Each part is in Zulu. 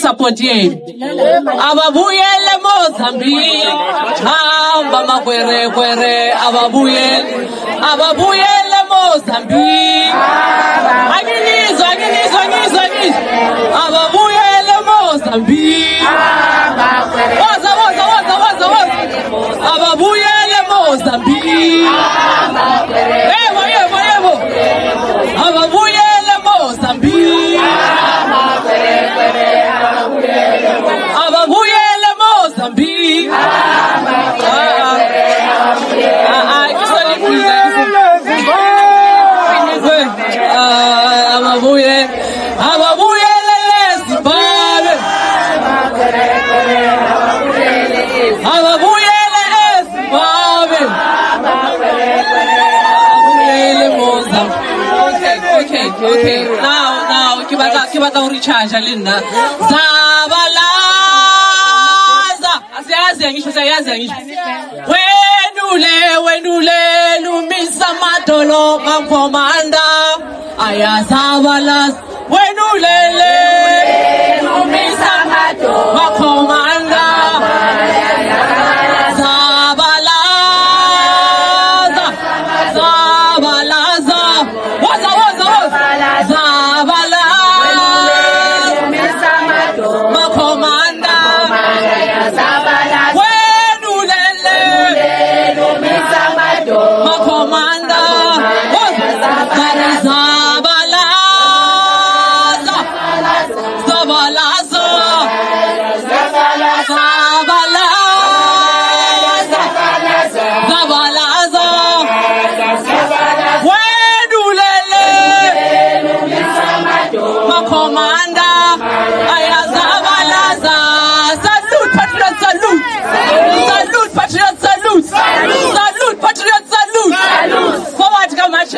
support yenu. Ababuyele Mozambique. Hamba makwere kwere ababuyele Mozambique. Angizwa. Ababuyele Mozambique. Waza. Ababuyele Mozambique. Yebo. Ababuyele Mozambique. Ababuyele Mozambique. Okay. Now, kibata recharge Linda. Zabalaza. Asiyazi ngisho. Wenule lumisa madolo makomanda. Ayazabalaza. Wenule lumisa madolo makomanda.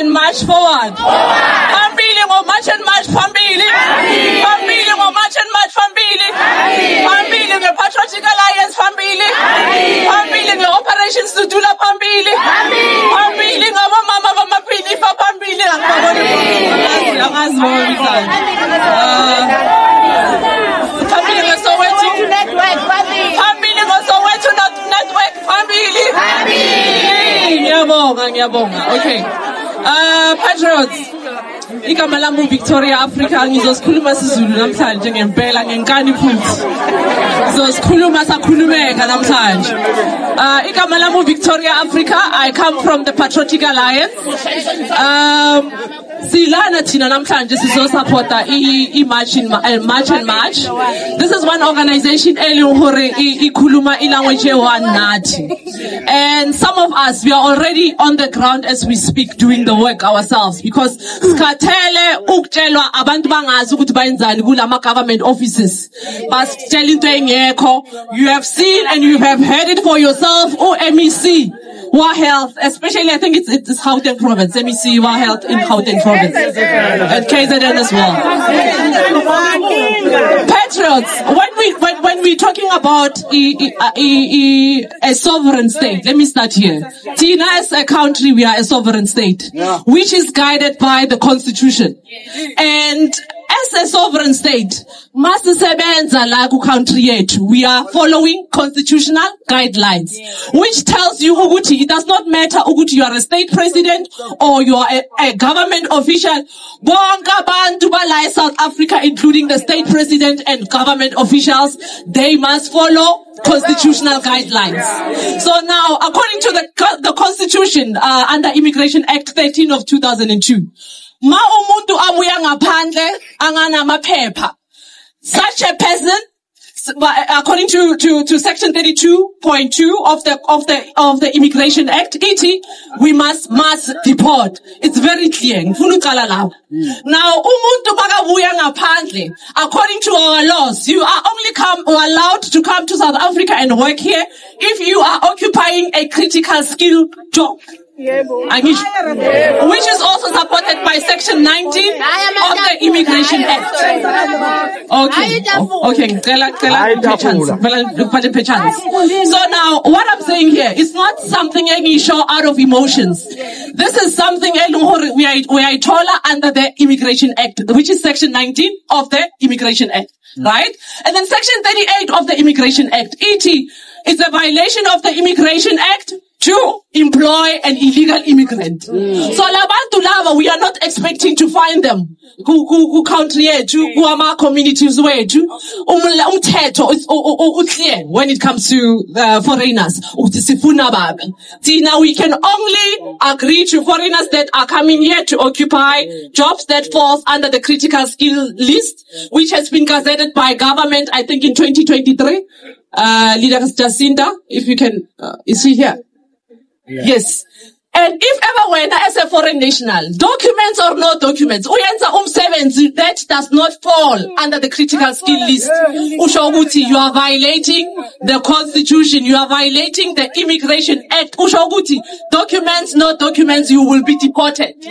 March forward. I'm feeling of march and march family. I'm feeling of march and march family. I'm feeling a Patriotic Alliance family. I'm feeling operations to do la family. I'm feeling of mama family for family. Okay. Patriots, igama lami Victoria Africa ngizosikhuluma isiZulu namhlanje ngempela ngenkani futhi. Ngizosikhuluma sakhulumeka namhlanje. Igama lami Victoria Africa, I come from the Patriotic Alliance. Silana thina namhlanje sizosupporta i-march and march. This is one organization elihore ikhuluma ilanguage one nathi. And some of us, we are already on the ground as we speak doing the work ourselves because skathele ukutshelwa abantu bangazi ukuthi bayenzani kulama government offices. Basitshela into engekho. You have seen and you have heard it for yourself. MEC Wa Health, especially I think it's Gauteng province. MEC Wa Health in Gauteng province. At KZN as well. Patriots, when we're talking about a sovereign state, let me start here. Tina, as a country, we are a sovereign state, which is guided by the constitution. And as a sovereign state, masisebenza la ku country yethu, we are following constitutional guidelines, which tells you ukuthi it does not matter ukuthi you are a state president or you are a government official. Bonke abantu bala South Africa, including the state president and government officials, they must follow constitutional guidelines. So now, according to the constitution, under Immigration Act 13 of 2002, ma umuntu abuya ngaphandle angana maphepha, such a person, according to section 32.2 of the Immigration Act, we must deport. It's very clear. Now, umuntu bakabuya ngaphandle, according to our laws, you are only allowed to come to South Africa and work here if you are occupying a critical skill job. which is also supported by Section 19 of the Immigration Act. So now, what I'm saying here is not something any show out of emotions. This is something we are told under the Immigration Act, which is Section 19 of the Immigration Act, right? And then Section 38 of the Immigration Act, it's a violation of the Immigration Act to employ an illegal immigrant. So labantu lava, we are not expecting to find them. Ku country yethu, ku ama communities wethu. Umthetho uclear when it comes to foreigners. See, now we can only agree to foreigners that are coming here to occupy jobs that falls under the critical skill list, which has been gazetted by government, I think in 2023. Leader Jacinta, if you can, is he here? Yeah. Yes. And if ever when as a foreign national, documents or no documents, that does not fall under the critical skill list. Ushoguti, you are violating the Constitution, you are violating the Immigration Act. Ushoguti, documents, no documents, you will be deported. So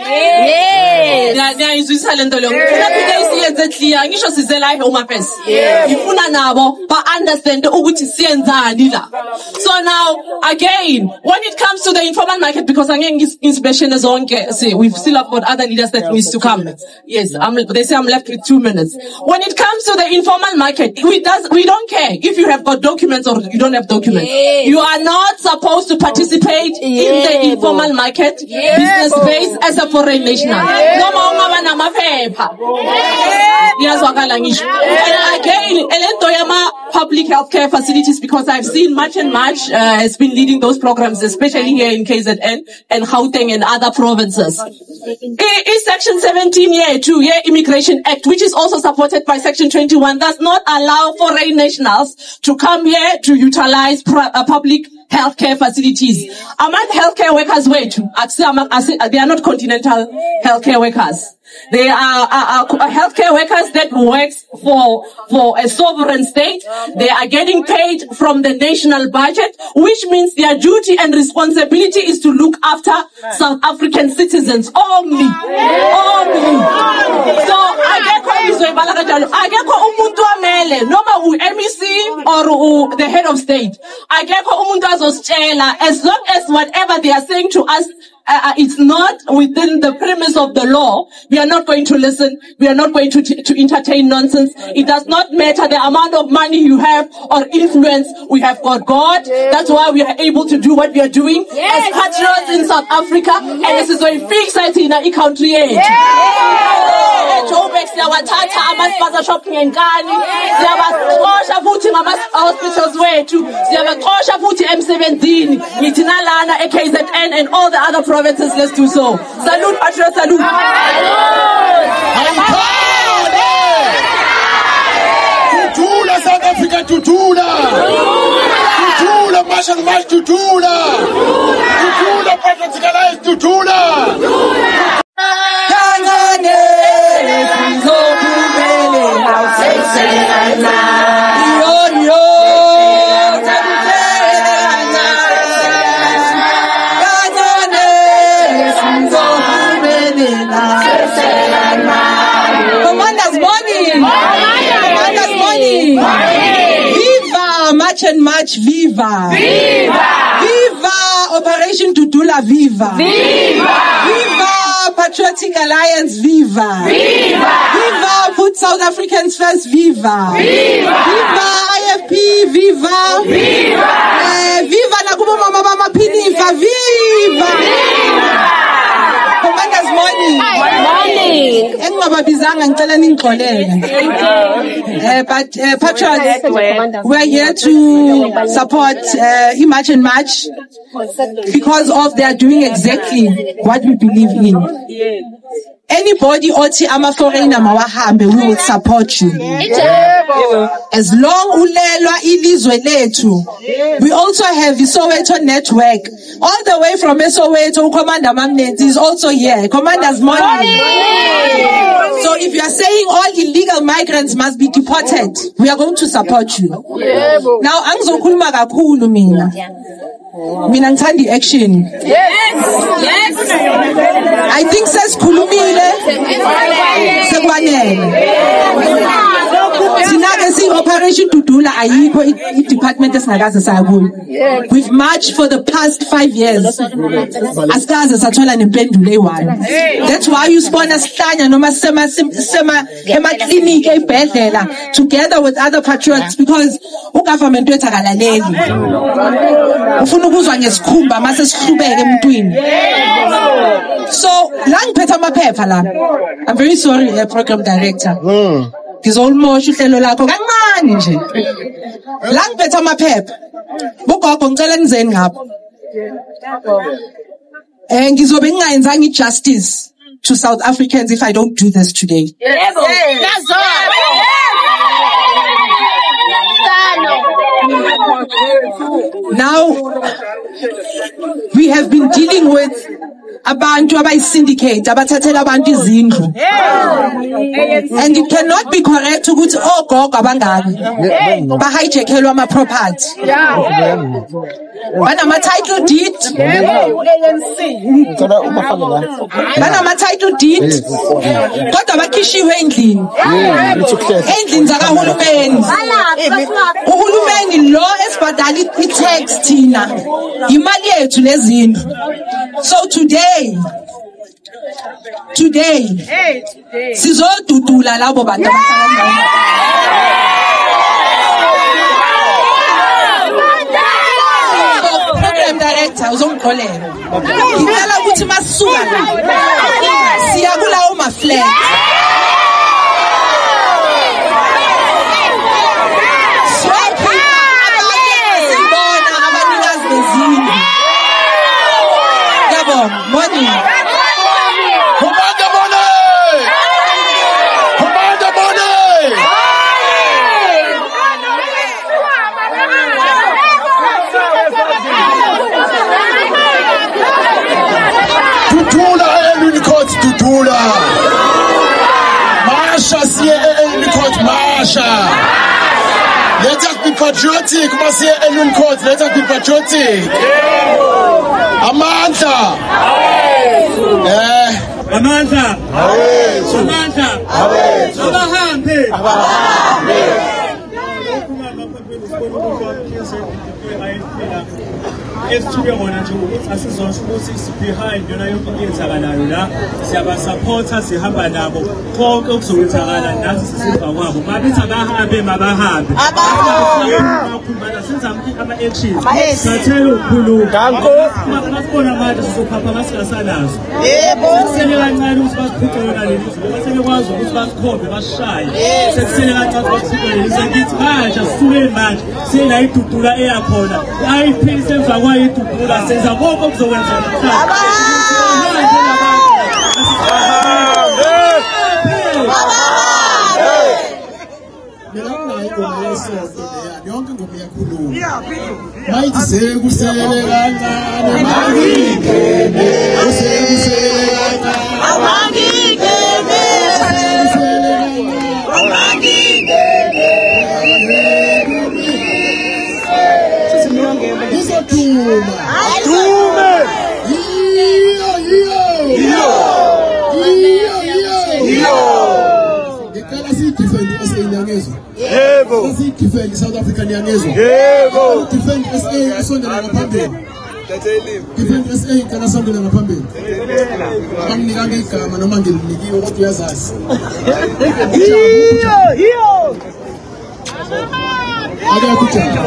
now, again, when it comes to the informal market, because inspection is on, see, we still have got other leaders that needs to come. Yes, they say I'm left with 2 minutes. When it comes to the informal market, we don't care if you have got documents or you don't have documents. You are not supposed to participate in the informal market business space as a foreign national. And again, public healthcare facilities, because I've seen March and March has been leading those programs, especially here in KZN and Gauteng and other provinces. Is Section 17 Immigration Act, which is also supported by Section 21, does not allow foreign nationals to come here to utilize public healthcare facilities. Among healthcare workers, they are not continental healthcare workers. They are healthcare workers that work for a sovereign state. They are getting paid from the national budget, which means their duty and responsibility is to look after South African citizens only. So, MEC or the head of state, as long as whatever they are saying to us it's not within the premise of the law, we are not going to listen. We are not going to entertain nonsense. It does not matter the amount of money you have or influence. We have got God. That's why we are able to do what we are doing as patriots in South Africa. And this is very fixed in our country. And all the other provinces, let's do so. Salute, patriot, salute. Tutula, South Africa, tutula. Tutula, Marshall March, tutula. Tutula, Patriotic Alliance, tutula. March, viva! Viva! Viva! Operation Tutula, viva! Viva! Viva! Patriotic Alliance, viva! Viva! Viva! Put South Africans first, viva! Viva! Viva! IFP, viva! Viva! Viva Nakubo Mama Mama Pinifa, viva! Viva! Commander's morning. But patriots, we're here to support March and March because of they are doing exactly what we believe in. Anybody oti ama foreigner mawahambe, we will support you. As long ulelwa ilizwe letu. We also have the Soweto network. All the way from Soweto, Commander Mamnet is also here. Commander's morning. So if you are saying all illegal migrants must be deported, we are going to support you. Now, angzokhuluma kakhulu mina. Mina ngithanda i-action. Yes. I think sesikhulumile sekwanele. Sinake si-Operation Dudula ayikho i-department esingakaze sakuyo. We've marched for the past 5 years. Asikaze sathola nempendulo eyi-1. That's why you sibona sihlanya noma sema emaklinikhi ey'bhedlela together with other patriots, because ugovernment wethu akalaleli. Ufuna ukuzwa ngesikhumba mase sihlubeke emntwini. So la ngiphethe amaphepha la. I'm very sorry, program director. Ngizolmosha uhlelo lakho kancane nje. La ngiphethe amaphepha. Bugogo ngicela ngizeni ngapha. Ngizobe ngingayenzanga i-justice to South Africans if I don't do this today. Now, we have been dealing with abantu abayi-syndicate abathathela abantu izindlu, and it cannot be correct ukuthi ogogo abangabi bahijackelwa ama-property. Banama-title deed, banama-title deed, kodwa bakhishiwe endlini, endlini zakahulumeni. Uhulumeni lo esibhadala i-tax thina, imali yethu lezindlu. So today, sizodudula labo bantu program director uzongixolela. Ngicela ukuthi masisuka la siya kulawo ma-flag. Money. Tutula Court, Tutula. Marsha, see Court, Marsha. Let us be patriotic, Marcia Elwin Court. Let us be patriotic. Amanda. Amanda. Samantha. Abahambe. Esithuke bona nje ukuthi asizosho ukuthi behind yona yonke iyenzakalayo la siyabasupporta sihamba nabo konke okuzokwenzakala nathi sisiva kwabo mabithi abahambe makhulumana senza ama-actions sathela ukukhuluma masibona manje sizophapha masingasanazo sekusele kancane ukuthi basiphice yona leli zulu basebekwazi ukuthi basikhombe basishaye sekusele kancane basiphice leli sengithi manje asisukeni manje siyela idudula eyakhona ayiphilise emva kwayo idudula senza konke okuzokwenza yonke ingoma iyakhuluma mayithi sekusele kancane mangingene sekusele defend South African yangezwe defend SA asondela ngaphambili defend SA kana asondela ngaphambili amnika igama noma ngilinikiwe ukuthi uyazazi akakutshela.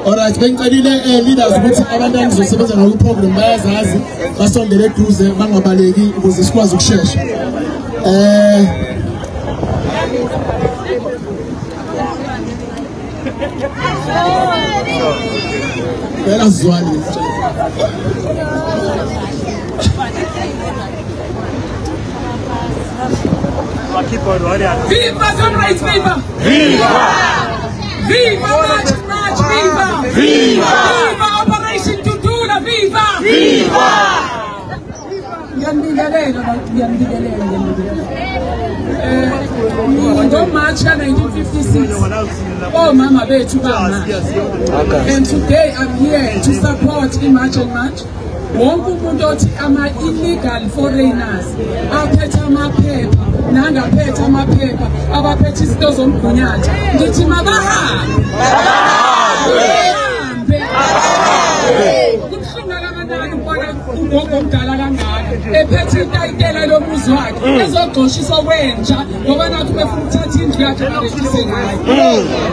Alright, bengicela leaders ukuthi abantu abazosebenza ngaku program bayazazi basondele eduze bangabaleki ukuze sikwazi ukushesha. Bela zwani. Viva comrades, viva! Viva! Viva March, viva! Viva! Viva Operation Dudula, viva! Viva! March 1956. Oh, Mama Betubama. And today I'm here to support March and March. Wonke umuntu othi ama-illegal foreigners aphethe amaphepha nangaphethe amaphepha abaphethe izinto zomgunyathi ngithi mabahambe kubuhlungu kangakanani ukubona ugogo omdala kangaka ephethe itayitela lomuzi wakhe ezogxoshisa wentsha ngoba nathi befuna ukuthatha indlu yakhe abehlise ngayo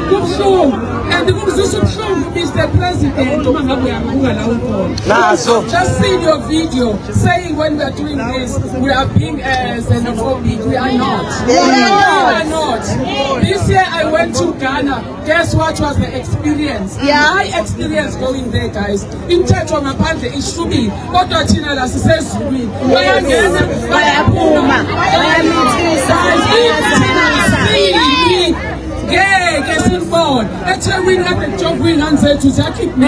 kubuhlungu and kumzisa ubuhlungu Mr. President uma ngabe uyamuka la ukhona just see your video saying when we are doing this we are being xenophobic. We are not. We are not. This year I went to Ghana. Guess what was the experience? My experience going there, guys. Imthetho ngaphandle ishubile kodwa thina la sisezulwini bayangena bayaphuma bayamithisa ngeke sinibone eThekwini kade kujova ingane zethu ziyakhipha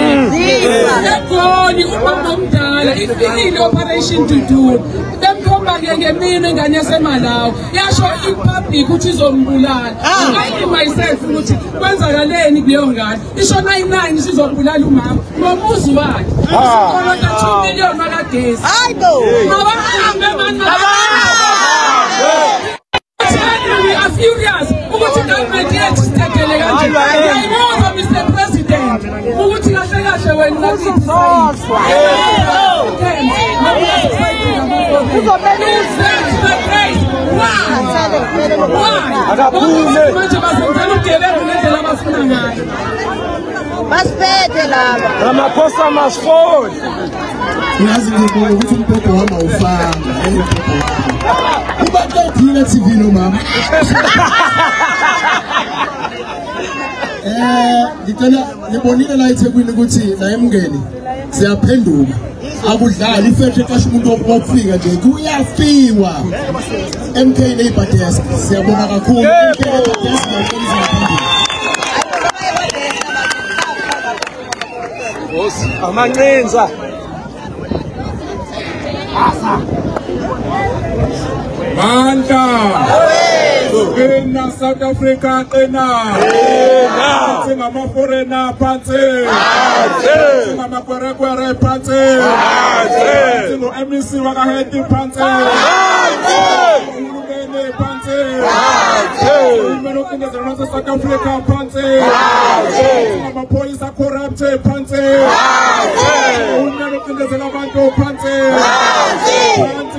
egoli umama omdala ifikile operation Dudu bemkhomba-ke ngemini ingane yaseMalawi yasho ipublic ukuthi izombulala I myself ukuthi kwenzakaleni kuleyo ngane isho 99 sizombulala umama ngomuzi wakhe isikolota 2 million makagesi mabahambe we are furious ukuthi government yethu sitekele kanje ngiyayibonga Mr. President ukuthi kahle kahle wena basiphethe laba Ramaphosa must fall. Uyazi ngibona ukuthi umbhobho wami awufanga uba qedile TV no mama ngicela ngibonile la eThekwini ukuthi la emngeni siyaphenduka akudlala ifethe kasho umuntu okufika nje kuyafiwa MK Labour Desk siyabona kakhulu MK Labour Desk Amanenza Manda Qina South Africa qina Singama foreigner phansi Singama kwerekwere phansi Singo MEC wakaheti phansi Uhulumeni phansi Uhulumeni ukindezela nase South Africa phansi Singama police corrupt phansi Uhulumeni ukindezela abantu phansi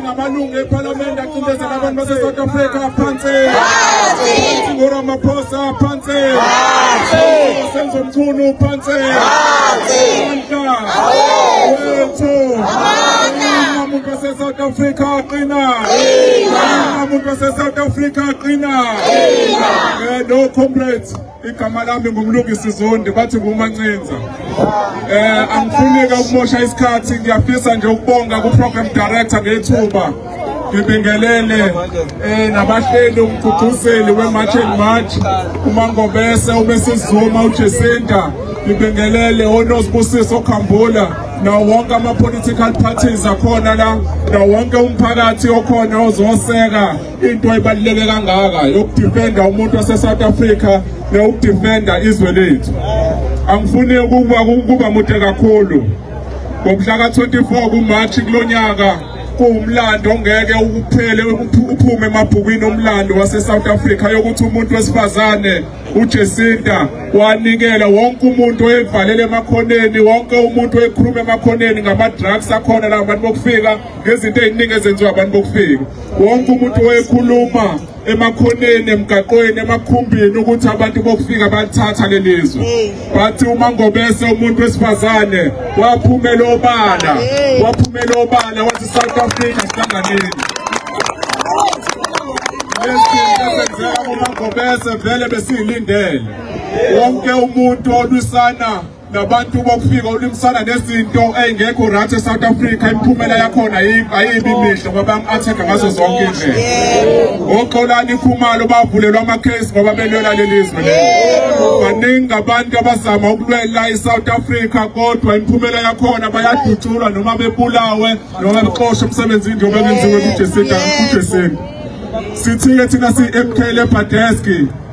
ngamalungu eParliament akindezela abantu base South Africa phansi Ramaphosa phansi Senzo Mchunu phansi wethu umuntu wase South Africa qina umuntu wase South Africa qina no comrades igama lami ngumlungisi Zondi bathi nguMancinza angifuni ukumosha isikhathi ngiyafisa nje ukubonga ku program director ngethuba ngibingelele nabahleli umgqugquzeli weMarch and March uMangobese uMesizuma uJesinta ngibingelele oNosibusiso Khambula nawo wonke ama-political parties akhona la nawo wonke umphakathi okhona ozoseka into ebaluleke kangaka yokudefenda umuntu wase-South Africa nokudefenda izwe lethu angifuni ukuba mude kakhulu ngomhla ka-24 kuMarch kulonyaka kuwumlando ongeke ukuphele uphume emabhukwini omlando wase-South Africa yokuthi umuntu wesifazane uJesinta wanikela wonke umuntu oyevalele emakhoneni wonke umuntu oyekhuluma emakhoneni ngama-drugs akhona la abantu bokufika ngezinto eziningi ezenziwa abantu bokufika wonke umuntu oyekhuluma emakhoneni emgaqweni emakhumbini ukuthi abantu bokufika bathatha lelizwe bathi uMangobese umuntu wesifazane waphumela obala wathi South Africa sihlanganeni uMangobese vele besiyilindele wonke umuntu olwisana nabantu bokufika ulimsana nezinto engekho right eSouth Africa imphumela yakhona ayibi mihle ngoba atheka ngazo zonke indlela oXolani Khumalo bavulelwa ama-case ngoba belwela lelizwe baningi abantu abazama ukulwela eSouth Africa kodwa imphumela yakhona bayadutshulwa noma bebulawe noma bexoshwe emsebenzini njengoba kwenziwe kuJesinta Sithiye thina si-MK Labour Desk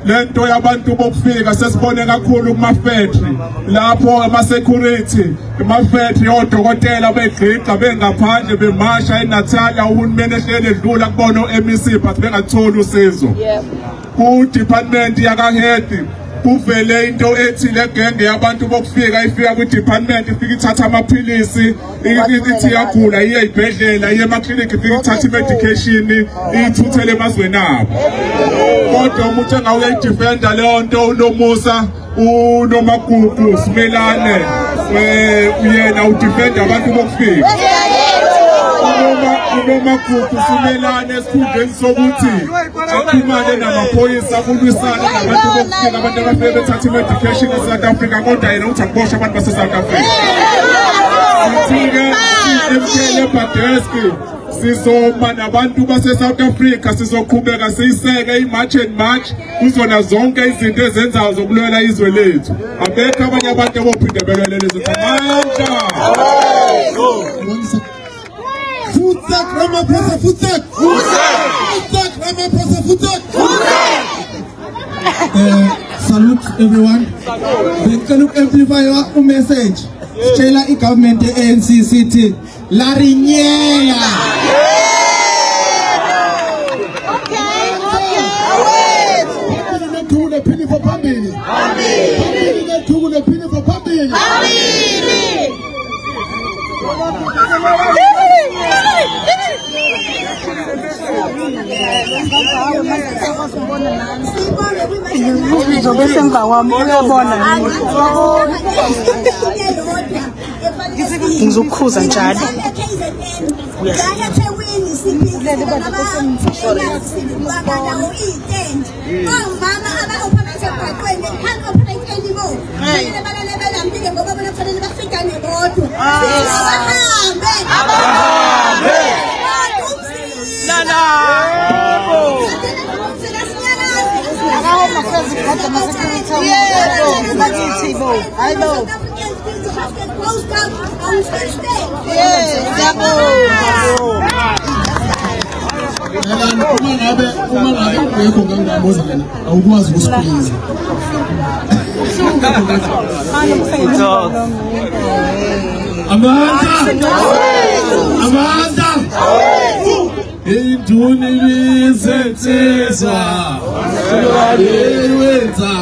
lento yabantu bokufika sesibone kakhulu kuma-factory lapho ama-security ama-factory odokotela begqiqa bengaphandle bemasha eNatala uhulumeni ehleli edlula kubona o-MEC but bengatholi usizo. Ku-department yakaHead kuvele into ethi le genge yabantu bokufika ifika kwi-department ifika ithatha amaphilisi ithi yagula iye ey'bhedlela iye emaklinikhi ifika ithatha i-medication iyithuthele emazweni abo. Kodwa umuntu engawuyayidifenda leyo nto uNomusa uNomagugu Simelane uyena udifenda abantu bokufika. uNomagugu Simelane esikhundleni sokuthi axhumane namaphoyisa kulwisana nabantu bokufika abantu abafike bethatha i-medication eSouth Africa kodwa yena uthi akuboshwe abantu base-South Africa. Sithi-ke i-MK Labour Desk sizoma nabantu base-South Africa sizoqhubeka siyiseke i-March and March kuzona zonke izinto ezenzayo zokulwela izwe lethu. Abekho abanye abantu abophinde belwele lezi amandla. Futzak Ramaphosa Futzak! Futzak Ramaphosa Futzak! Salute everyone. Ngicela uku-amplify u-message. Sitshela i-government ye-ANC sithi larinyela. ngizokukhuza njalo I know. Amanda! Induni bizetsezwa wenza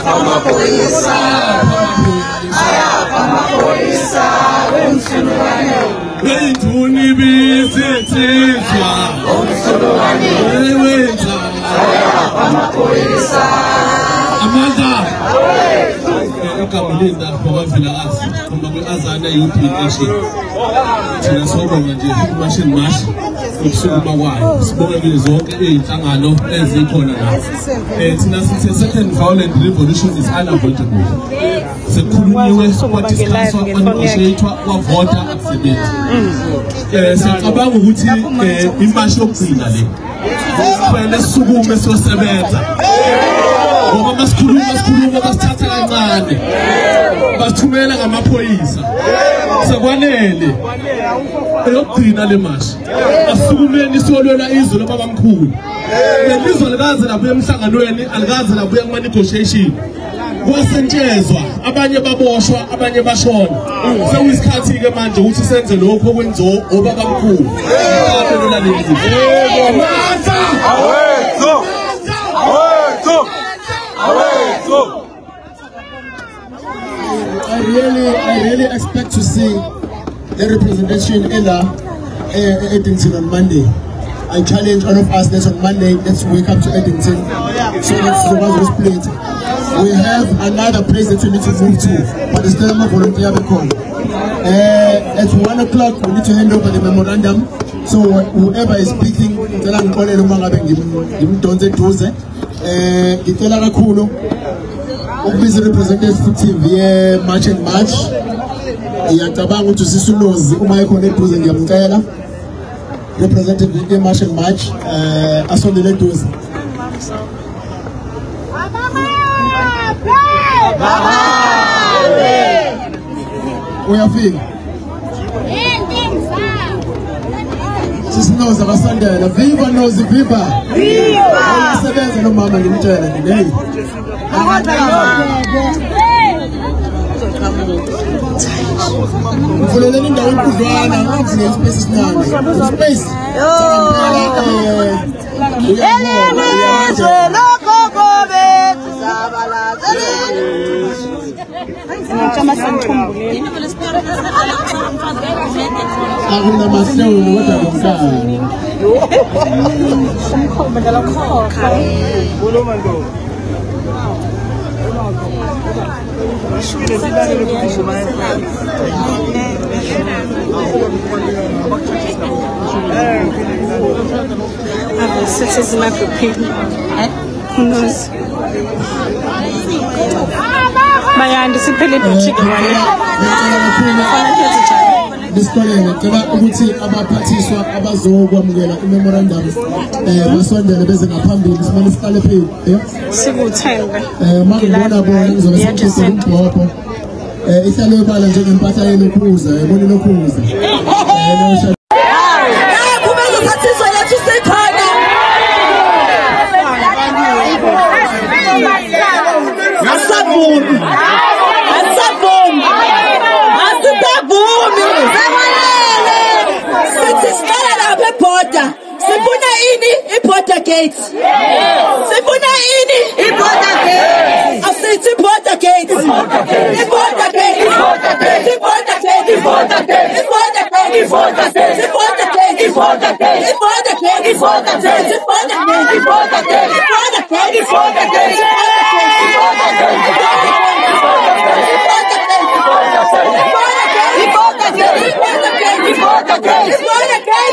amaphoyisa induni bizetsezwa wenza amaphoyisa Amanda Kamulinda ngokwavela athi uma kweazana youth nation thina sobonga nje imashini mashi ukusukuma kwayo sibonge zonke izinhlangano ezikhona la thina sithi second violent revolution is unavoidable sekukhulunyiwe kwadiscusswa kwanegotiatwa kwavota akusebenzi siyacabanga ukuthi imashi yokugcina le kufanele sisukume siyosebenza ngoba masikhuluma basithatha kancane basithumela ngamaphoyisa sekwanele eyokugcina le mashi asukumeni siyolwela izwe lobabamkhulu lelizwe likaze labuya emhlanganweni alikaze labuya kuma negotiation kwasentshezwa abanye baboshwa abanye bashona sekuyisikhathi ke manje ukuthi senze lokho okwenziwa obabamkhulu I really expect to see the representation in Eddington on Monday. I challenge all of us that on Monday, let's wake up to Eddington. So let's split. We have another place that we need to move to, but it's still not volunteer because at 1 o'clock we need to hand over the memorandum. So whoever is speaking, Ubisi representative ye March and March. Iyacabanga ukuthi sisulozi uma ekhona eduze ngiyamcela. Representative ye March and March asondele eduze. Uyafika. Sisinoza basandela. Viva Nozi, viva. Viva. Sebenza nomama ngimtshela nje. Hey. Mfuleleni indawo enkudlwana, ngavule ispace esinane. Space. Akuna mahloni kodwa kumkani. This is my opinion. Who knows? Mayandi siphele chicken Lesikoleni cela ukuthi abaphathiswa abazokwamukela imemorandum basondele beze ngaphambili simane siqale phezulu sikuthembe mangibona bona ngizobe sengithethe umbhobho ihlale ebala njengempahla yenokhuza yabona inokhuza kube uzophathiswa yethu sekhona asabuni Sifuna ini i-border gates. Sifuna ini i-border gates. Asithi border gates. I-border gates. I-border gates. I-border gates. I-border gates. I-border gates. I-border gates. I-border gates. I-border gates. I-border gates. I-border gates. I-border gates. I-border gates.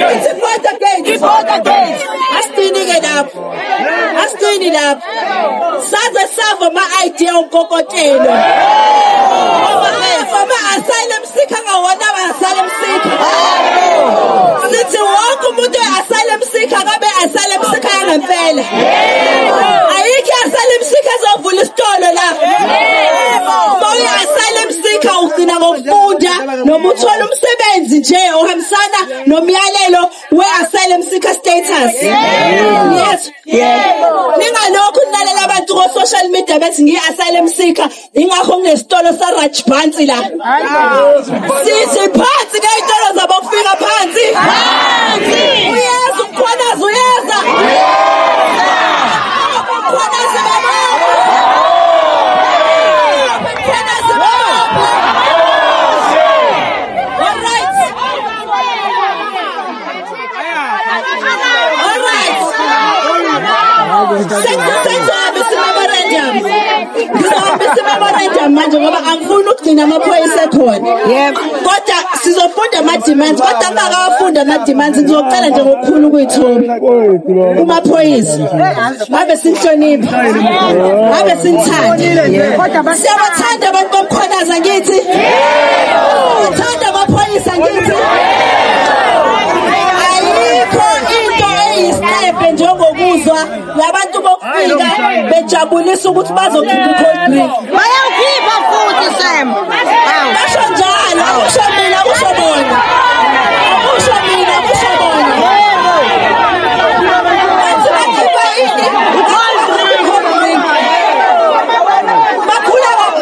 I-border gates. I-border gates. It up. Saza sava ma idea unkokotelo. Mama asylum seeker ngawona asylum seeker. Sithi wonke umuntu asylum seeker kabe asylum seeker yangempela. Ayikho asylum seeker azovula isitolo la. Boy asylum seeker ugcina ngokufunda noma uthola umsebenzi nje ohambisana nomyalelo we asylum seeker status. Yes. Ningalokhu nilalela abantu ku social media bethi ngi-asylum seeker ingakho nginesitolo sa-Raj Phansi la sithi phansi ngey'tolo zabo kufika phansi uyeza umkhwanazi uyeza umkhwanazi manje ngoba angifuni ukugcina amaphoyisa ekhona kodwa sizofunda ama-demands kodwa bangawafunda ama-demands ngizocela nje ngokukhulu ukuyithoba kumaphoyisa ngabe sinihlonipha ngabe sinithanda siyabathanda abantu bomkhwanazi angithi thanda amaphoyisa angithi ayikho into eyisitepe njengokuzwa labantu bokufika bejabulisa ukuthi bazokhipha i-cold drink bayawukhipha futhi Sam basho njalo akusho mina akusho bona akusho mina akusho bona bathi bakhipha ini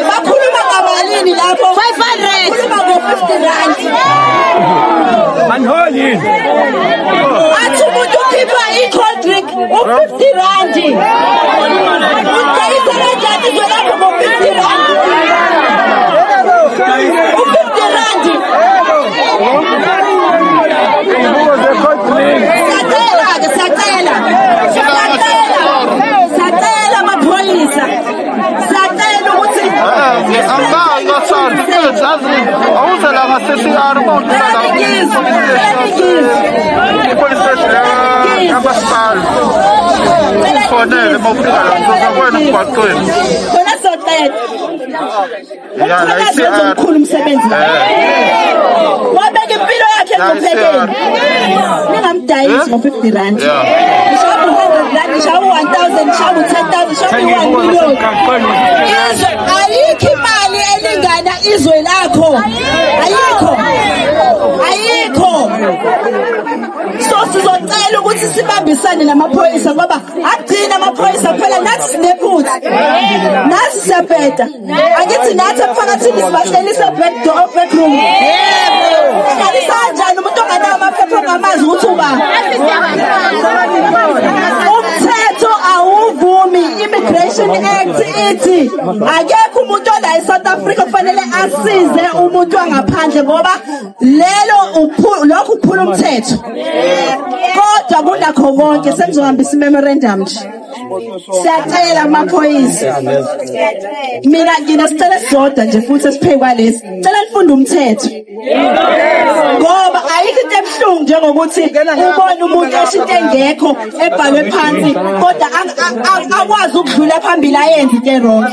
bakhuluma ngamalini lapho 500 bakhuluma ngo-50 rand manholi athi umuntu ukhipha i-cold drink u-50 rand udayisa kanjani kwelapho ngo-50 rand u-50 rand sacela amaphoyisa sacela ukuthi awuze la ngasesiyari kamasipala ufonele mawufika la ngizokwena emgwaqweni khona socela omkhulu umsebenzi wabeka impilo yakhe engcuphekeni ningamdayisi ngo-50 rand ngishawa u-100 rand ngishawa u-1000 ngishawa u-10,000 ngishawa u-1 million ayikho imali elingana izwe lakho ayikho siyacela ukuthi sibambisane namaphoyisa ngoba akuthina amaphoyisa phela nathi sinephutha. Nathi siyabheda. Angithi nathi phakathini sibahlelisa backroom. Yebo. Kanjani umuntu onganawo amaphepha ngamazi ukuthi uba. Umthetho awuvumi Immigration Act ithi akekho umuntu ola eSouth Africa kufanele asize umuntu wangaphandle ngoba lokhu kuphula umthetho. Kodwa kunakho konke senizohambisa memorandum nje. Siyacela amaphoyisa. Mina nginesicelo sodwa nje futhi esiphekwa lesi. Cela nifunde umthetho. Ngoba ayikho into ebuhlungu njengokuthi ubone umuntu eshinto engekho ebhalwe phansi kodwa akwazi ukudlula phambili ayenze into wrong.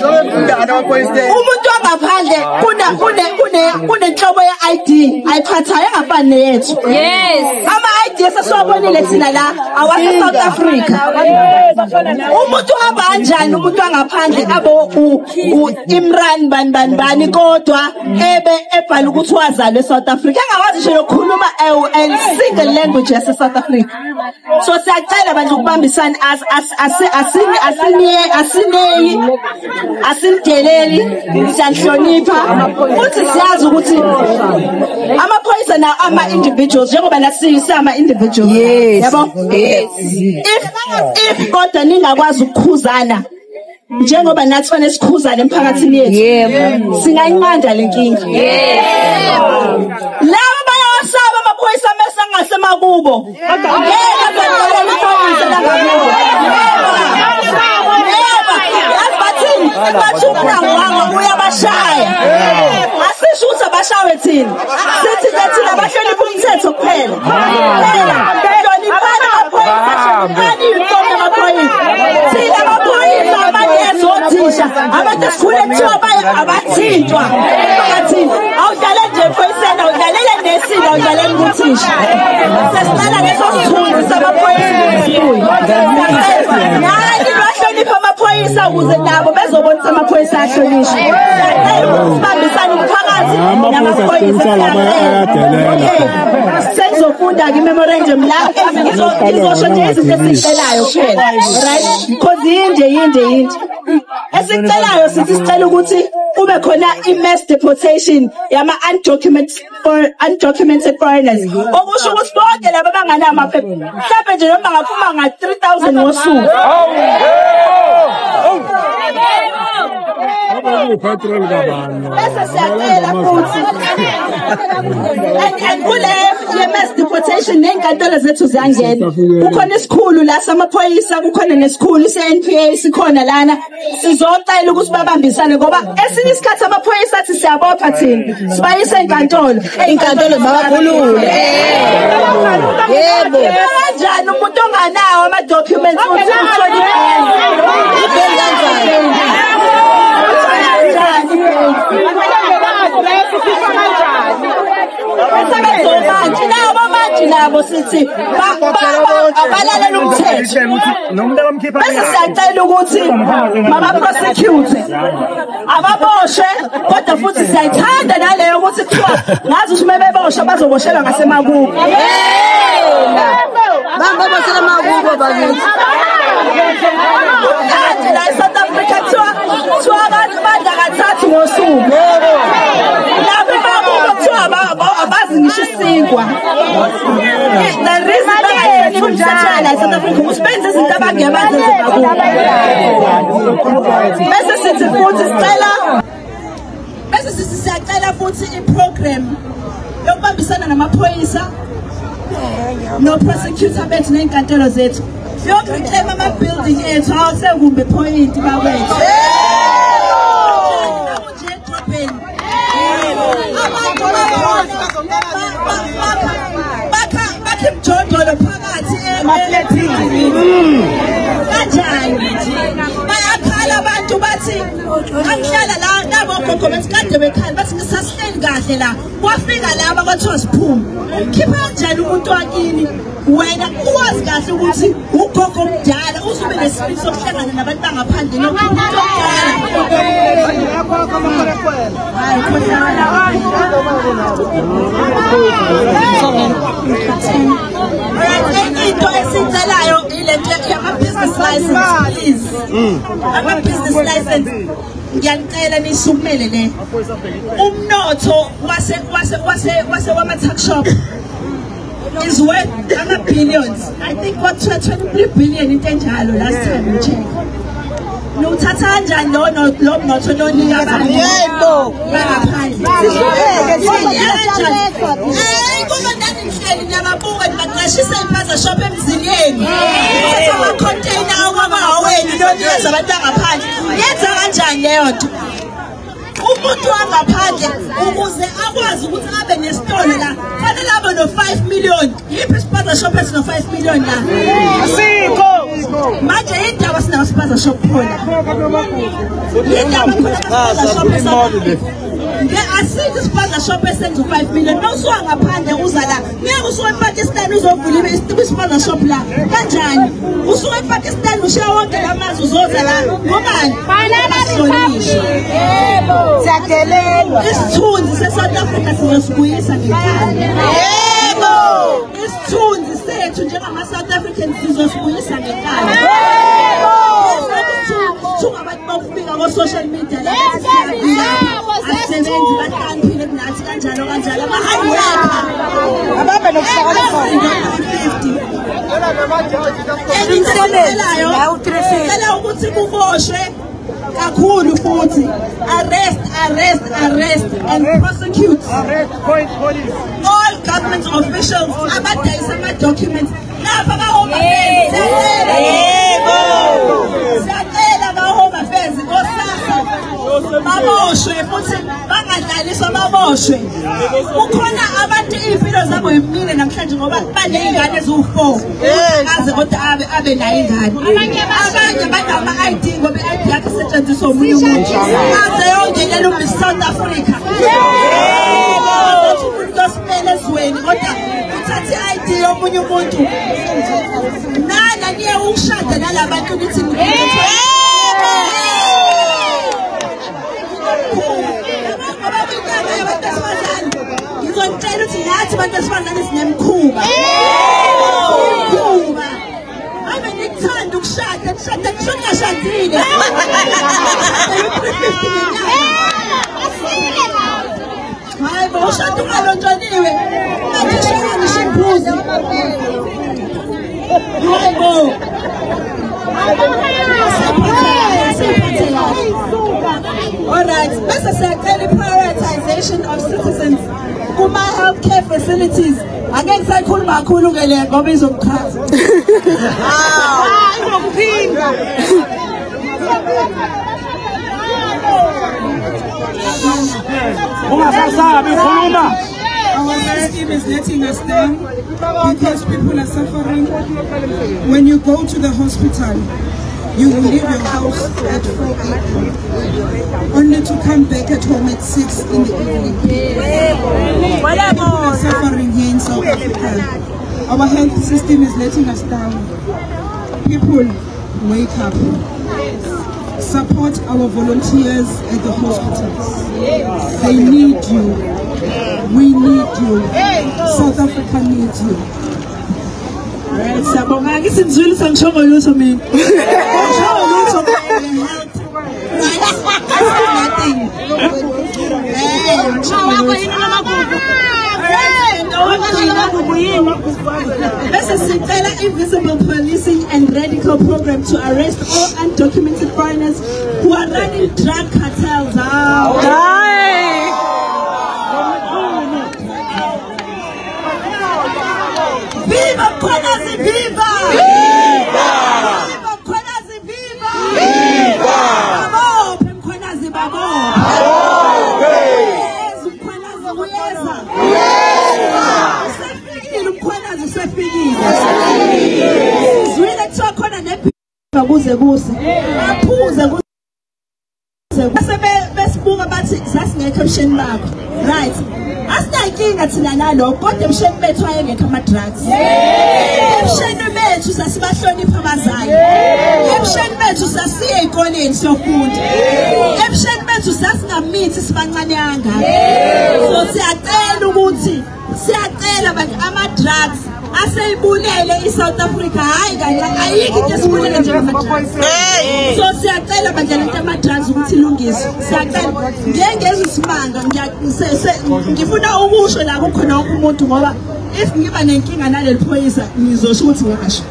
Umuntu wangaphandle kunenhlobo ye-ID ayiphathayo engafani neyethu. Yes. Ama-ID esesiwabonile thina la awase South Africa. Umuntu uhamba kanjani umuntu wangaphandle abo Imran bani kodwa ebhala ukuthi wazalwe eSouth Africa engakwazi nje ukukhuluma a single language yase South Africa. So siyacela manje ukubambisana asindeleli siyahlonipha futhi siyazi ukuthi amaphoyisa na ama-individuals njengoba nasiyisama individuals yabo. If kodwa ningakwazi ukukhuzana njengoba nathi fanele sikhuzane emphakathini yethu singayinqanda le nkinga. Laba bayawasaba amaphoyisa mase angasemakubo ngeke baqala amaphoyisa la ngakubo. Bathuna ngwango uyabashaya. Asisho ukuthi abashawe thina. Sithi thina abahlonipha umthetho kuphela. Hloniphani amaphoyisa. Thina amaphoyisa amanesi othisha abantu esikhule kuthiwa abathintwa. Bathini awudlale nje ephoyiseni awudlalele nesini awudlalele ukuthisha. Sesicela leso sithunzi samaphoyisa ngesibuyi. Bahlonipha amaphoyisa ukuze nabo bezobonisa amaphoyisa ahlonishwe. Sibambisane umphakathi namaphoyisa. Senzofunda ke memorandum la ngizosho nje izinto esicelayo kuphela. Right? Because yinde. Esicelayo sithi sicela ukuthi kube khona i-mass deportation yama undocumented foreigners. Okusho ukuthi bonke laba abangana amaphepha mhlawumbe nje noma ngaphuma nga-3,000 ngosuku. Bese siyacela futhi and kule mass deportation nenkantolo zethu ziyangena. Kukhona isikhulu la samaphoyisa, kukhona nesikhulu se-NPA sikhona lana. Sizocela ukuthi babambisane ngoba esinye isikhathi amaphoyisa athi siyabopha thina sibayise enkantolo. Inkantolo mabakhulule. Yebo. Kanjani umuntu onganawo ama-documents uthi nabo sithi abalalela umthetho. Bese siyacela ukuthi maba-prosecute ababoshe kodwa futhi siyayithanda naleyo ukuthi kuthiwa ngazi ukuthi uma bebosha bazoboshelwa ngasemakubo. Bangaboshelwa emakubo bakithi. La eSouth Africa kuthiwa abantu badla kathathu ngosuku. Labo emakubo kuthiwa abazi ngisho isinkwa. The reason bangayeni kumthatha la eSouth Africa usebenza izinto abangebazi emakubo. Bese sithi futhi sicela siyacela futhi i-program yokubambisana namaphoyisa no prosecutor bethu neinkantolo zethu yokureclaim ama-building ethu awusekumbe point bakwethu. Bakhe imjondolo phakathi emafletini. Kanjani? Bayakhala abantu bathi angihlala la nabo gogo bethi kade bekhala bathi ngisasihleli kahle la. Kwafika laba kwathiwa siphume. Khipha kanjani umuntu wakini? Wena uwazi kahle ukuthi ugogo omdala usube nesibili sokuhlangana nabantu bangaphandle nokumuntu omdala. Into license, please. I'm a business license. Ngiyacela nisukumele le. Umnotho wama tuck shop is worth billions. I think what 23 billion into enjalo last time we checked. No tatanja no mnotho nonika abantu. Yebo. Nyababuka baqashisa ipaza shop emzini yenu. Ama container awawenu nonikeza abantu ngaphandle. Yenza kanjani leyo nto? Umuntu wangaphandle ukuze akwazi ukuthi abe nesitolo la fanele abe no 5 million. Yiphi isipaza shop esino 5 million la? Asikho. Manje indaba sina isipaza shop khona. Indaba khona isipaza shop esino. Asikho isipaza shop esenza 5 million. Nosuka ngaphandle uza la. Ngeke usuke ePakistan uzovula isipaza shop la. Kanjani? Usuke ePakistan ushiya wonke lamazi uzoza la. Ngobani? Yebo. Siyadelelwa. Isithunzi se-South Africa sizosibuyisa ngekhaya. Yebo. Isithunzi sethu njengama-South Africans sizosibuyisa ngekhaya. Yebo. Thunga abantu bokufika ko-social media la asebenzi bahlakaniphile kunathi kanjalo ama-hardworker abambe nokuhlakaniphana engicela ukuthi kuboshwe kakhulu futhi arrest and prosecute all government officials abadayisa ama-documents lapha ka-Home Affairs. Siyacela ka-Home Affairs ngosasa baboshwe futhi bangadlaliswa baboshwe. Kukhona abantu iy'mpilo zabo yimile namhlanje ngoba baney'ngane eziwu-4 aze kodwa abe nayo ingane. Abanye banama-ID ngoba i-ID yakhe isetshenziswa omunye umuntu aze yongenela uMiss South Africa. Athi umuntu osipele ezweni kodwa uthathe i-ID yomunye umuntu. Nana niye ukushada nalabantu ukuthi ngizongitshela ukuthi nathi abantu besifazane sinemkhuba. Ave nikuthanda ukushada ngisho ngingashadile. Hayi bo ushada ungalonjoniwe ngathi shona nishimbuzi. Hayi bo alright, bese siyacela prioritization of citizens kuma healthcare facilities. Angeke ngisakhuluma kakhulu ke le ngoba izomkhaza. Ngokuphinda. Ungasasabi khuluma. Our system is letting us down because people are suffering. When you go to the hospital, you will leave your house at 4 a.m. only to come back at home at 6 in the evening. People are suffering here in South Africa. Our health system is letting us down. People, wake up. Support our volunteers at the hospitals. They need you. We need you. South Africa needs you. Alright, sabonga ngisizwile sangisho lutho mina. Ngisho lutho nothing. This is Sitela Invisible Policing and Radical Program to arrest all undocumented foreigners who are running drug cartels. Viva Mkhwanazi, viva! Viva! Viva Mkhwanazi, viva! Viva! Babophe Mkhwanazi, babophe! Uyeza Mkhwanazi, uyeza! Uyeza! Usefikile Mkhwanazi, usefikile! Sizwile kuthiwa khona nebhiva kuze kuse. Aphuze kuze. Bese besibuka bathi sasingekho emsheni bakho. Right. Asinayinkinga thina nalokho kodwa emsheni bethu ayengekho ama-drugs. Emsheni bethu sasibahlonipha abazali. Emsheni bethu sasiye ey'koleni siyofunda. Emsheni bethu sasingamithi sibancane kangaka. So siyacela ama-drugs aseyibulele iSouth Africa hayi kanti ayikho into esibulele njengama-drugs. So siyacela bandla lento ama-drugs ukuthi ilungiswe. Siyacela ngiyengeza isimanga ngifuna ukusho la kukhona wonke umuntu ngoba if ngiba nenkinga naleli phoyisa ngizosho ukuthi ngakasho.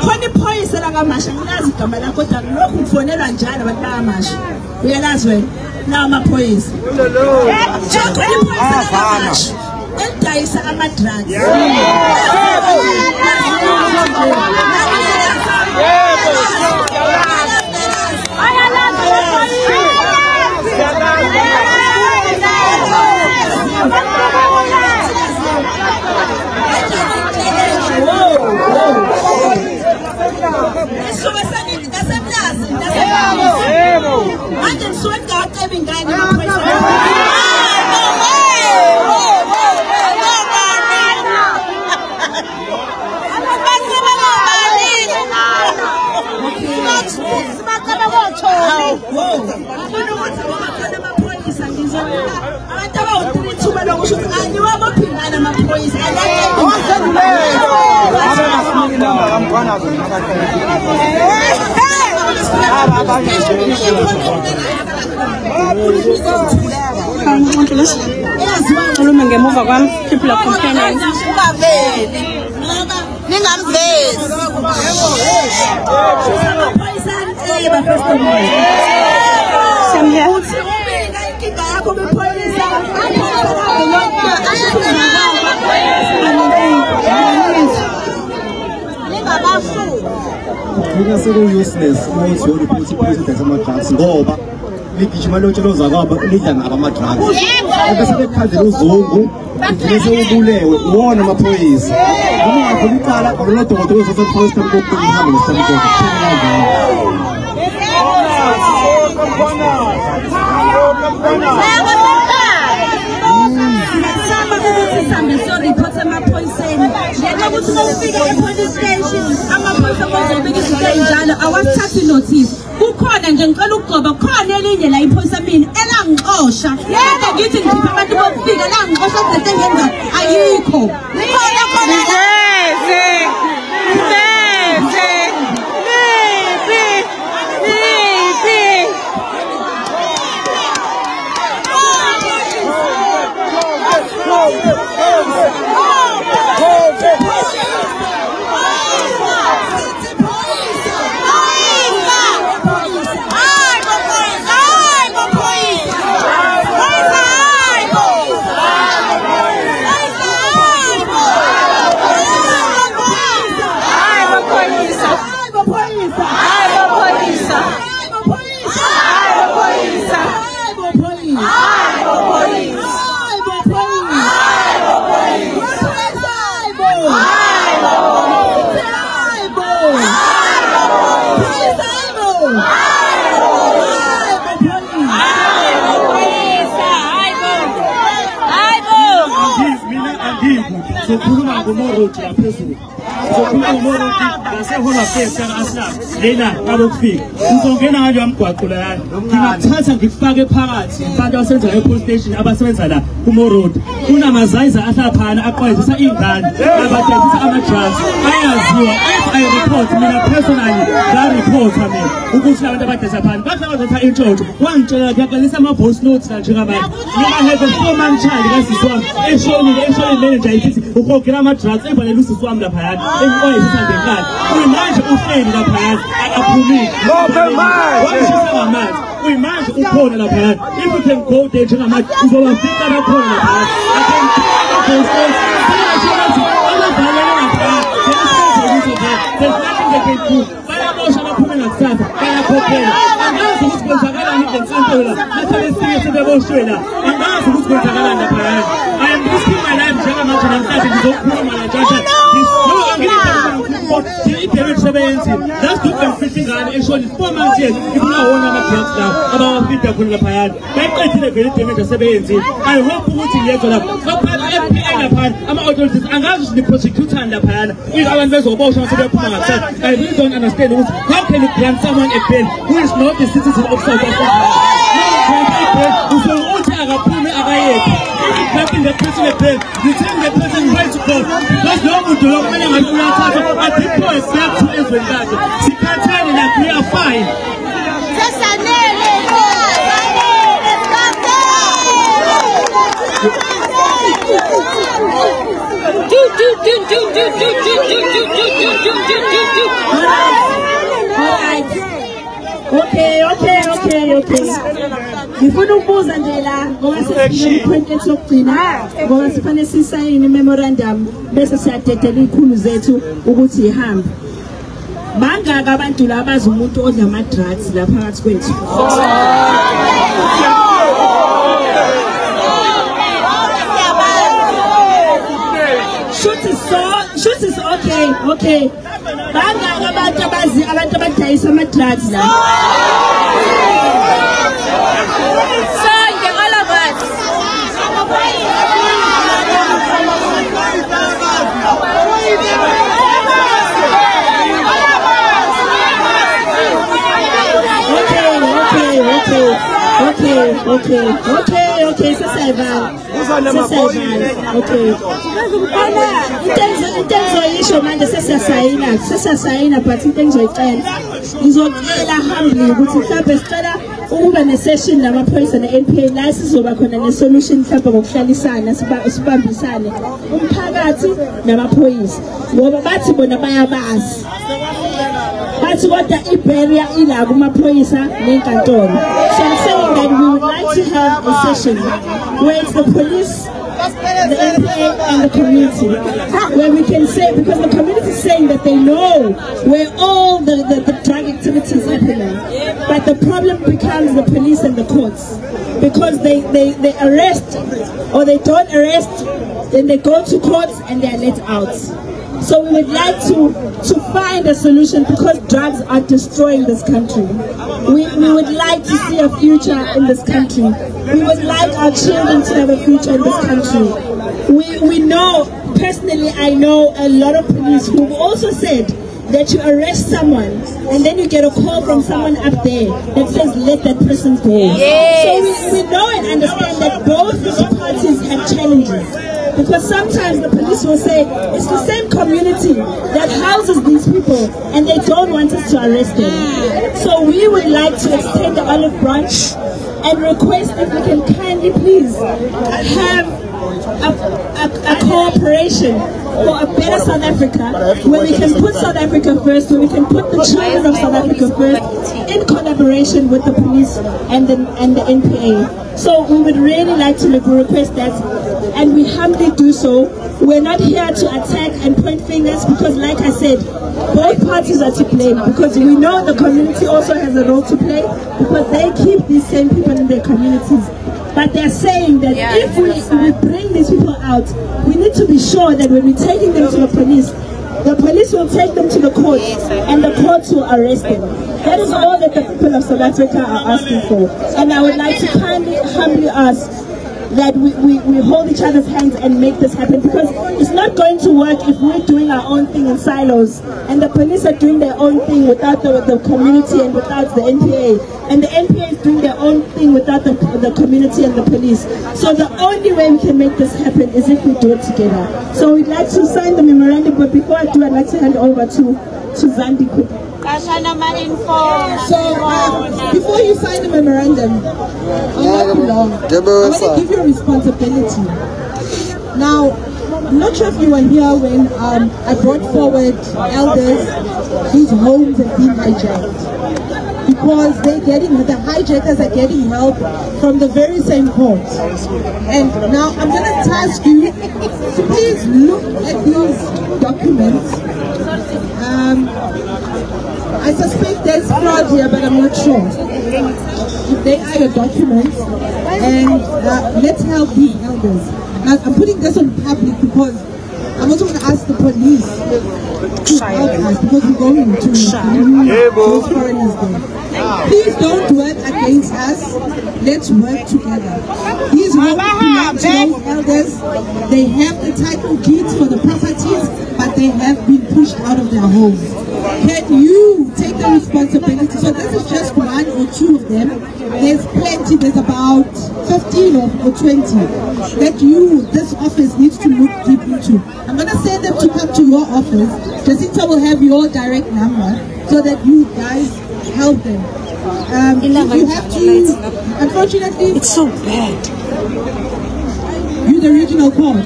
Khona iphoyisa lakaMasha ngilazi igama lakho kodwa lokhu kufonelwa njalo abantu bakaMasha. Uyalazi wena lawa amaphoyisa. Khona iphoyisa lakaMasha elidayisa ama-drugs. Ngemuva kwami people are complaining. Mina useless ukuthi uripoti president ama-drugs ngoba ligijima lontshelwa zakwabo lidla ngaba ama-drugs. Bese bekhandela uzungu bese ubulewe uwona amaphoyisa. Uma ungavula icala akula dokotela uzothatha first time kokuhamba nestamp awasithathi notice kukhona nje ngicela ukugcoba khona elinye la iphoyisa mina elangixosha yebo ngithi ngikhipha abantu bokufika langixosha bese ngenza ayikho Sokhuluma ngomoroti yaphezulu. Sokhuluma ngomoroti ngasehola festa kaAslab. Lena abokufika. Uzongena ngalo amgwaqo la yana. Ngingakuthatha ngifake phakathi abantu abasebenza e-police station abasebenza la kumoroti. Kunamazayiza ahlaphana aqwayizisa ingane abathethisa ama-drugs. Ayaziwa if I report mina personally la report mina ukuthi abantu abadesa phana bahlangana intshontsho wangitshela ngiyaqalisa ama-voice notes la njengamanje. Mina have a 4-man child kasiswami eshonile manager ithi ukhokela ama-drugs evalele usisi wami laphayana engiqwayizisa ngenkani uyimanje uhleli laphayana akaphumile wangishisa ngamanzi uyimanje ukhona laphayana if you can go there njengamanje uzobafika bakhona laphayana there's nothing they can do. Bayabosha baphumela kusasa bayakhokhela angazi ukuthi kwenzakalani ngensantola nathi sebeboshwe la angazi ukuthi kwenzakalani laphayana. I am risking my life njengamanje namhlanje ngizokhuluma la njalo that's good and fitting and actually 4 months yet ifuna wona ama-drugs lawo abawafida khona laphayana bayiqethile vele idemage asebeyenzile. I hope ukuthi ngiyezwa lapho baphana FPA laphana ama-authorities angazi ukuthi ni-prosecutani laphayana if abantu bezoboshwa sebephuma ngakusasa. I really don't understand ukuthi how can you grant someone a bail who is not a citizen of South Africa? Usuke uthi akaphumi akayekho making the person a bail, you tell the person right to go. Because no one do not want to do that. And people expect to even that. She can't tell me that we are fine. Okay. Ngifuna ukubuza nje la ngoba sesiphinde sokugcina ngoba sifanele sisayine memorandum bese siyadedela ikhulu zethu ukuthi ihambe. Bangaka abantu la abazi umuntu odla ama drugs la phakathi kwethu? Shoot is okay. Bangaka abantu abazi abantu abadayisa ama drugs la? All of us. Okay, intenzo manje sesiyasayina but intenzo icela ngizocela humbly ukuthi mhlawumbe sicela ukuba ne-session namaphoyisa ne-NPA la sizoba khona ne-solution mhlawumbe ngokuhlalisana sibambisane umphakathi namaphoyisa ngoba bathi bona bayabazi bathi kodwa i-barrier ila kumaphoyisa nenkantolo. So I'm saying that we would like to have a session where it's the police, the NPA and the community, where we can say, because the community is saying that they know where all the drug activity is happening, but the problem becomes the police and the courts, because they arrest or they don't arrest, then they go to courts and they are let out. So we would like to find a solution because drugs are destroying this country. We would like to see a future in this country. We would like our children to have a future in this country. We know, personally I know a lot of police who also said that you arrest someone and then you get a call from someone up there that says let that person go. Yes. So we know and understand that both the parties have challenges. Because sometimes the police will say it's the same community that houses these people and they don't want us to arrest them. So we would like to extend the olive branch and request if we can kindly please have a cooperation for a better South Africa, where we can put South Africa first, where we can put the children of South Africa first in collaboration with the police and the NPA. So we would really like to request that, and we humbly do so. We're not here to attack and point fingers because, like I said, both parties are to blame, because we know the community also has a role to play because they keep these same people in their communities. But they're saying that if we bring these people out, we need to be sure that when we're taking them to the police will take them to the courts and the courts will arrest them. That is all that the people of South Africa are asking for. And I would like to kindly, humbly ask that we hold each other's hands and make this happen, because it's not going to work if we're doing our own thing in silos and the police are doing their own thing without the community and without the NPA, and the NPA is doing their own thing without the community and the police. So the only way we can make this happen is if we do it together. So we'd like to sign the memorandum, but before I do, I'd like to hand over to Zandi quickly. So before you sign the memorandum, I'm going to give you a responsibility. Now, I'm not sure if you were here when I brought forward elders whose homes have been hijacked, because the hijackers are getting help from the very same court. And now I'm going to task you to please look at these documents. I suspect there's fraud here, but I'm not sure. If they are your documents, and let's help these elders. Now, I'm putting this on public because I'm also going to ask the police to help us, because we're going to those foreigners there. Please don't work against us. Let's work together. These homes belong to those elders. They have the title deeds for the properties, but they have been pushed out of their homes. Can you take the responsibility? So this is just one or two of them. There's plenty. There's about 15 or 20 that this office needs to look deep into. I'm going to send them to come to your office. Jacinta will have your direct number so that you guys help them. You have to, unfortunately, it's so bad. You're the regional court.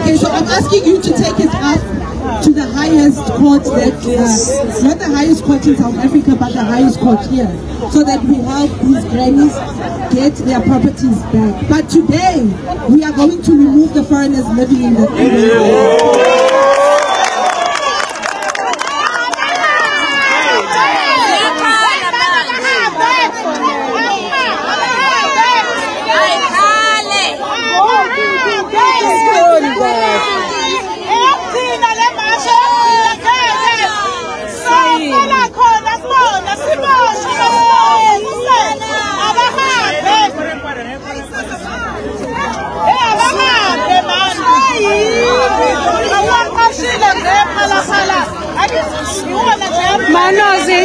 Okay, so I'm asking you to take it up to the highest court that, not the highest court in South Africa, but the highest court here, so that we help these grannies get their properties back. But today, we are going to remove the foreigners living in the area. Manozi.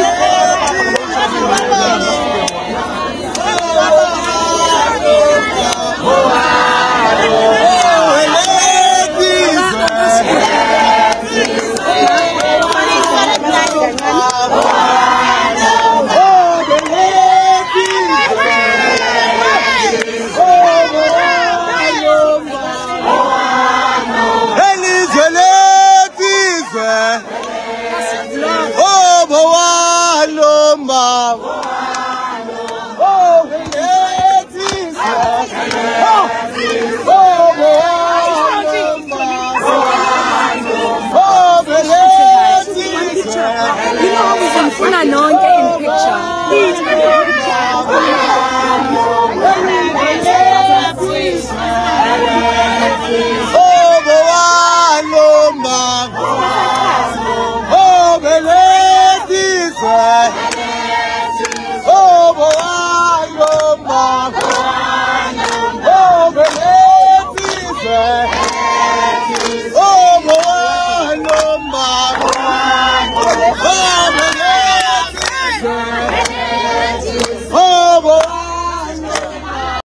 Oh,